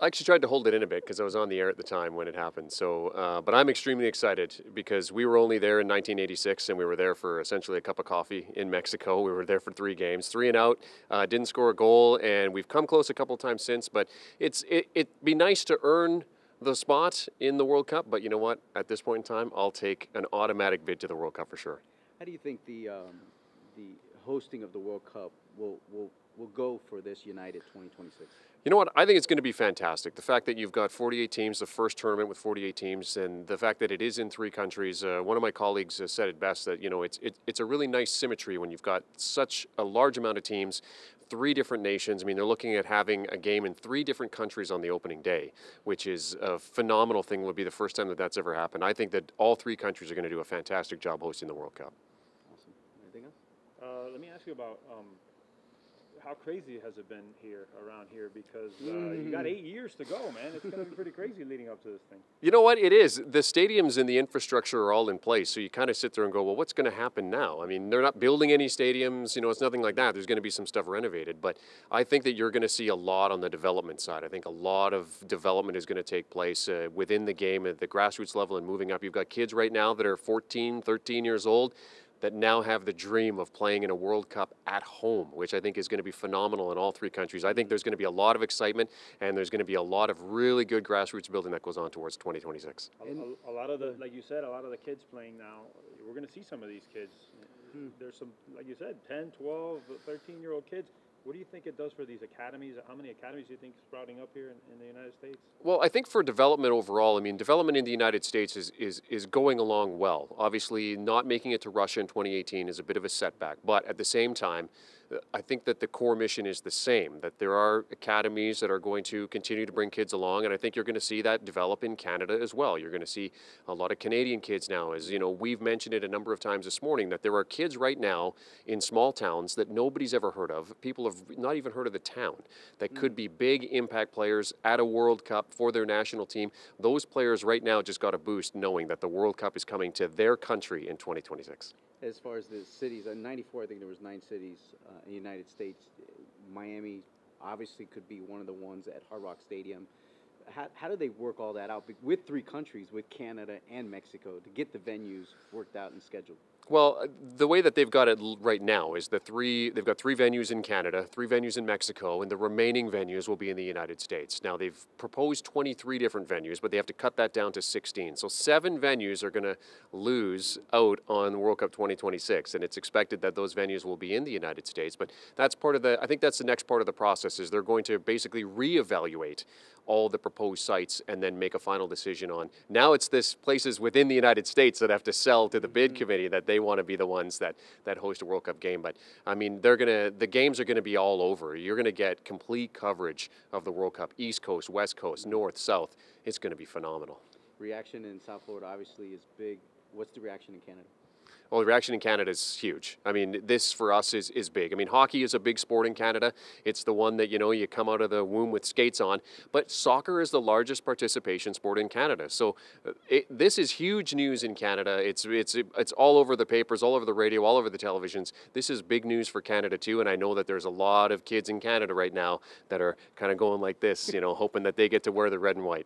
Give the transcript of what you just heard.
I actually tried to hold it in a bit because I was on the air at the time when it happened. So, but I'm extremely excited because we were only there in 1986 and we were there for essentially a cup of coffee in Mexico. We were there for 3 games, 3 and out, didn't score a goal, and we've come close a couple of times since. But it'd be nice to earn the spot in the World Cup. But you know what? At this point in time, I'll take an automatic bid to the World Cup for sure. How do you think the hosting of the World Cup will go for this United 2026? You know what? I think it's going to be fantastic. The fact that you've got 48 teams, the first tournament with 48 teams, and the fact that it is in 3 countries. One of my colleagues said it best that it's a really nice symmetry when you've got such a large amount of teams, 3 different nations. I mean, they're looking at having a game in 3 different countries on the opening day, which is a phenomenal thing. Would be the first time that that's ever happened. I think that all 3 countries are going to do a fantastic job hosting the World Cup. Awesome. Anything else? Let me ask you about how crazy has it been around here? Because you got 8 years to go, man. It's going to be pretty crazy leading up to this thing. You know what? It is. The stadiums and the infrastructure are all in place, so you kind of sit there and go, well, what's going to happen now? I mean, they're not building any stadiums. It's nothing like that. There's going to be some stuff renovated, but I think that you're going to see a lot on the development side. I think a lot of development is going to take place within the game at the grassroots level and moving up. You've got kids right now that are 14, 13 years old that now have the dream of playing in a World Cup at home, which I think is going to be phenomenal in all 3 countries. I think there's going to be a lot of excitement, and there's going to be a lot of really good grassroots building that goes on towards 2026. A lot of the, like you said, a lot of the kids playing now, we're going to see some of these kids. There's some, like you said, 10, 12, 13-year-old kids. What do you think it does for these academies? How many academies do you think is sprouting up here in the United States? Well, I think for development overall, I mean, development in the United States is going along well. Obviously, not making it to Russia in 2018 is a bit of a setback. But at the same time, I think that the core mission is the same, that there are academies that are going to continue to bring kids along, and I think you're going to see that develop in Canada as well. You're going to see a lot of Canadian kids now. As you know, we've mentioned it a number of times this morning, that there are kids right now in small towns that nobody's ever heard of. People have not even heard of the town that could be big impact players at a World Cup for their national team. Those players right now just got a boost knowing that the World Cup is coming to their country in 2026. As far as the cities, in '94, I think there was 9 cities in the United States. Miami obviously could be one of the ones at Hard Rock Stadium. How do they work all that out with 3 countries, with Canada and Mexico, to get the venues worked out and scheduled? Well, the way that they've got it right now is they've got 3 venues in Canada, 3 venues in Mexico, and the remaining venues will be in the United States. Now, they've proposed 23 different venues, but they have to cut that down to 16. So 7 venues are going to lose out on World Cup 2026, and it's expected that those venues will be in the United States. But that's part of I think that's the next part of the process, is they're going to basically reevaluate all the proposed sites and then make a final decision on. Now it's this places within the United States that have to sell to the bid committee that they want to be the ones that host a World Cup game. But I mean, the games are going to be all over. You're going to get complete coverage of the World Cup, East Coast, West Coast, North, South. It's going to be phenomenal. Reaction in South Florida obviously is big. What's the reaction in Canada? Well, the reaction in Canada is huge. I mean, this for us is big. I mean, hockey is a big sport in Canada. It's the one that, you come out of the womb with skates on. But soccer is the largest participation sport in Canada. So this is huge news in Canada. It's all over the papers, all over the radio, all over the televisions. This is big news for Canada too. And I know that there's a lot of kids in Canada right now that are kind of going like this, hoping that they get to wear the red and white.